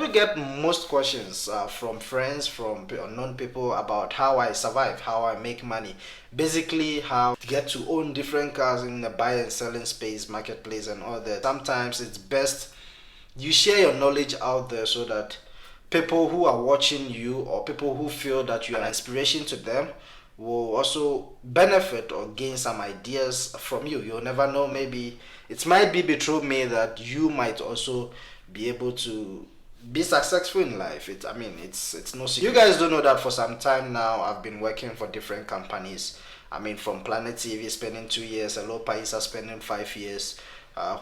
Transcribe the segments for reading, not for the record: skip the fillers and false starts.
do get most questions from friends, from unknown people about how I survive, how I make money, basically how to get to own different cars in the buy and selling space, marketplace, and all that. Sometimes it's best you share your knowledge out there so that people who are watching you or people who feel that you are an inspiration to them will also benefit or gain some ideas from you. You'll never know, maybe it might be through me that you might also be able to be successful in life. It's no secret. You guys do know that for some time now I've been working for different companies. From Planet TV spending 2 years, Hello Paisa spending 5 years,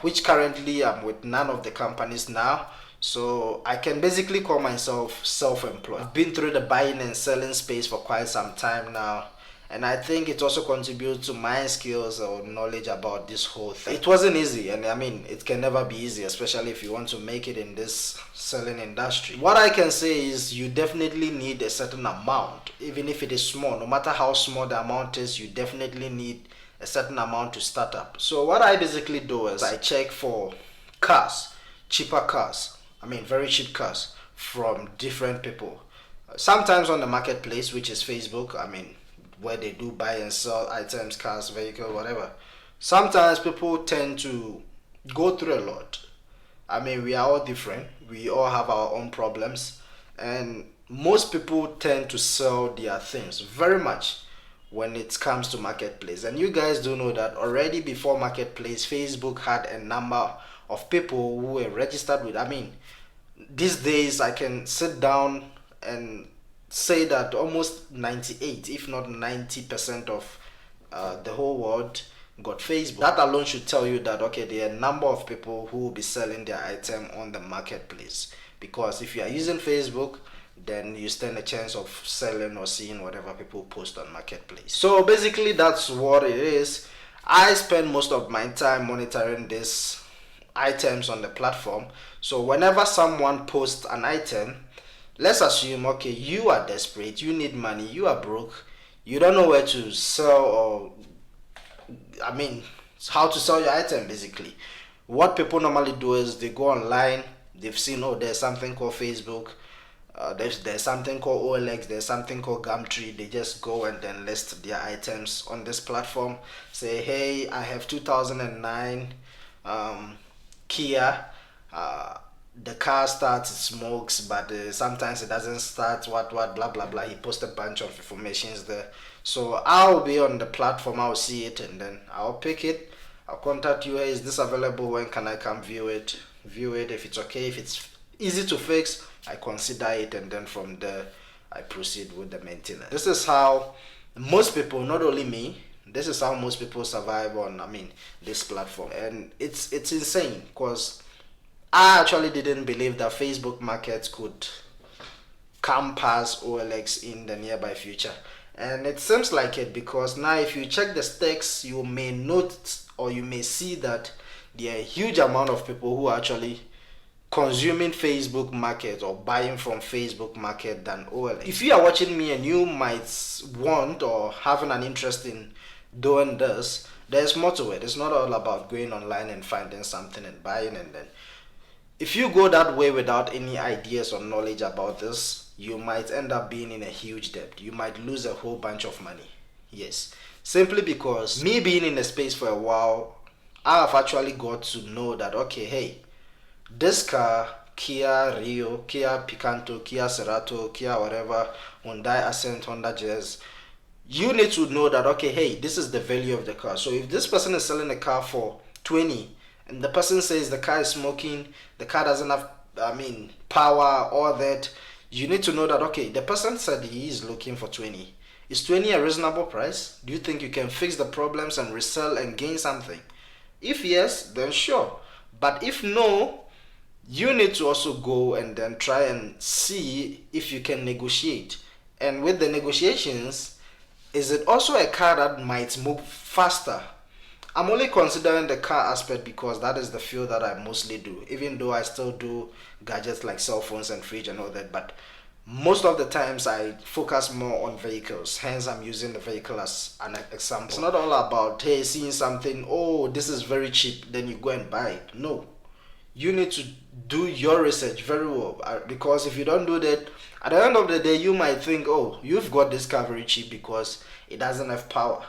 which currently I'm with none of the companies now. So I can basically call myself self-employed. I've been through the buying and selling space for quite some time now, and I think it also contributes to my skills or knowledge about this whole thing. It wasn't easy, and it can never be easy, especially if you want to make it in this selling industry. What I can say is you definitely need a certain amount, even if it is small. No matter how small the amount is, you definitely need a certain amount to start up. So what I basically do is I check for cars, cheaper cars, very cheap cars from different people. Sometimes on the marketplace, which is Facebook, where they do buy and sell items, cars, vehicle, whatever. Sometimes people tend to go through a lot. We are all different. We all have our own problems. And most people tend to sell their things very much when it comes to marketplace. And you guys do know that already before marketplace, Facebook had a number of people who were registered with. These days I can sit down and say that almost 98, if not 90% of the whole world got Facebook. That alone should tell you that okay, there are a number of people who will be selling their item on the marketplace, because if you are using Facebook, then you stand a chance of selling or seeing whatever people post on marketplace. So basically that's what it is. I spend most of my time monitoring these items on the platform. So whenever someone posts an item, let's assume okay, you are desperate, you need money, you are broke, you don't know where to sell, or how to sell your item. Basically what people normally do is they go online, they've seen, oh, there's something called Facebook, there's something called OLX, there's something called Gumtree. They just go and then list their items on this platform, say, hey, I have 2009 Kia, the car starts, it smokes, but sometimes it doesn't start, what blah blah blah. He posts a bunch of informations there. So I'll be on the platform, I'll see it, and then I'll pick it, I'll contact you. Hey, is this available? When can I come view it? If it's okay, if it's easy to fix, I consider it, and then from there I proceed with the maintenance. This is how most people, not only me, this is how most people survive on this platform. And it's insane, because I actually didn't believe that Facebook markets could come past OLX in the nearby future, and it seems like it, because now if you check the stakes, you may note, or you may see that there are a huge amount of people who are actually consuming Facebook market or buying from Facebook market than OLX. If you are watching me and you might want or having an interest in doing this, there's more to it. It's not all about going online and finding something and buying, and then if you go that way without any ideas or knowledge about this, you might end up being in a huge debt. You might lose a whole bunch of money. Yes, simply because me being in the space for a while, I have actually got to know that okay, hey, this car, Kia Rio, Kia Picanto, Kia Cerato, Kia whatever, Hyundai Accent, Honda Jazz, you need to know that okay, hey, this is the value of the car. So if this person is selling a car for 20 and the person says the car is smoking, the car doesn't have power, all that, you need to know that okay, the person said he is looking for 20. Is 20 a reasonable price? Do you think you can fix the problems and resell and gain something? If yes, then sure. But if no, you need to also go and then try and see if you can negotiate. And with the negotiations, is it also a car that might move faster? I'm only considering the car aspect because that is the field that I mostly do, even though I still do gadgets like cell phones and fridge and all that, but most of the times I focus more on vehicles, hence I'm using the vehicle as an example. It's not all about, hey, seeing something, oh, this is very cheap, then you go and buy it. No, you need to do your research very well, because if you don't do that, at the end of the day you might think, oh, you've got this car very cheap because it doesn't have power.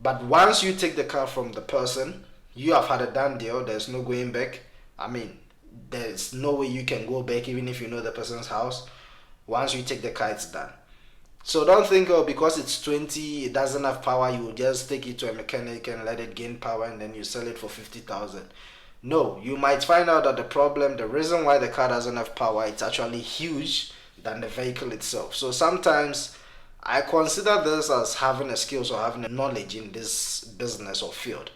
But once you take the car from the person, you have had a done deal. There's no going back. I mean, there's no way you can go back even if you know the person's house. Once you take the car, it's done. So don't think, oh, because it's 20, it doesn't have power, you will just take it to a mechanic and let it gain power and then you sell it for 50,000. No, you might find out that the reason why the car doesn't have power, it's actually huge than the vehicle itself. So sometimes I consider this as having a skills or having a knowledge in this business or field.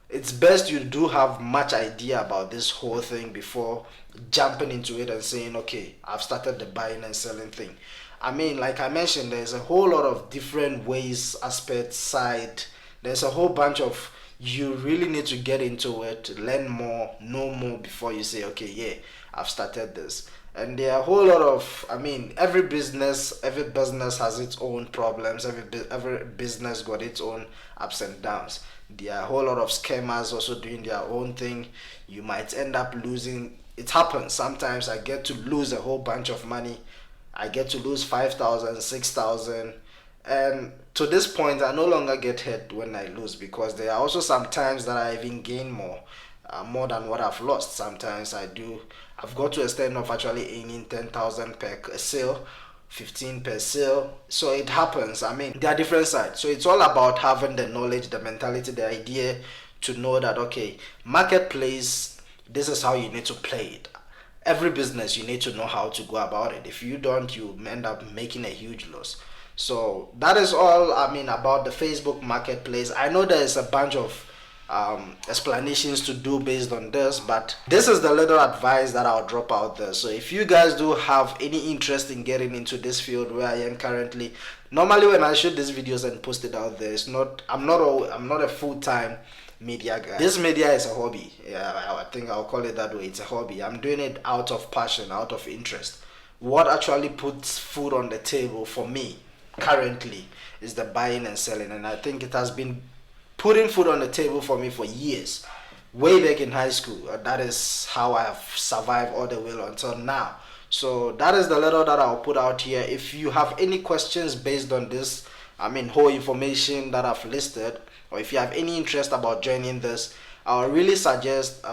It's best you do have much idea about this whole thing before jumping into it and saying, okay, I've started the buying and selling thing. I mean, like I mentioned, there's a whole lot of different ways, aspects, side. There's a whole bunch of, you really need to get into it, learn more, know more before you say, okay, yeah, I've started this. And there are a whole lot of, I mean, every business has its own problems. Every business got its own ups and downs. There are a whole lot of scammers also doing their own thing. You might end up losing. It happens sometimes. I get to lose a whole bunch of money. I get to lose 5,000, 6,000, and to this point I no longer get hurt when I lose, because there are also some times that I even gain more than what I've lost. Sometimes I've got to a extent of actually earning 10,000 per sale, 15 per sale. So it happens. I mean, there are different sides. So it's all about having the knowledge, the mentality, the idea to know that, okay, marketplace, this is how you need to play it. Every business, you need to know how to go about it. If you don't, you end up making a huge loss. So that is all, I mean, about the Facebook marketplace. I know there is a bunch of explanations to do based on this, but this is the little advice that I'll drop out there. So if you guys do have any interest in getting into this field where I am currently, normally when I shoot these videos and post it out there, I'm not a full-time media guy. This media is a hobby. Yeah, I think I'll call it that way. It's a hobby. I'm doing it out of passion, out of interest. What actually puts food on the table for me currently is the buying and selling, and I think it has been putting food on the table for me for years. Way back in high school, that is how I have survived all the way until now. So that is the little that I'll put out here. If you have any questions based on this, I mean, whole information that I've listed, or if you have any interest about joining this, I would really suggest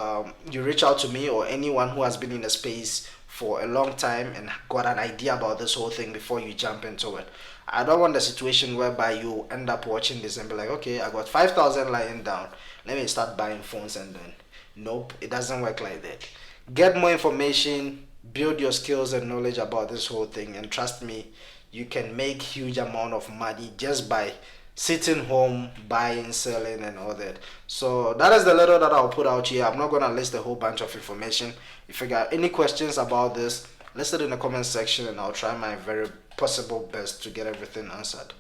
you reach out to me or anyone who has been in the space for a long time and got an idea about this whole thing before you jump into it. I don't want the situation whereby you end up watching this and be like, okay, I got 5,000 lying down, let me start buying phones, and then nope, it doesn't work like that. Get more information, build your skills and knowledge about this whole thing, and trust me, you can make huge amount of money just by sitting home, buying, selling, and all that. So that is the little that I'll put out here. I'm not gonna list a whole bunch of information. If you got any questions about this, list it in the comment section and I'll try my very possible best to get everything answered.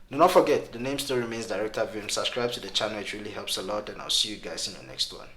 Do not forget, the name still remains Director Vim. Subscribe to the channel, it really helps a lot, and I'll see you guys in the next one.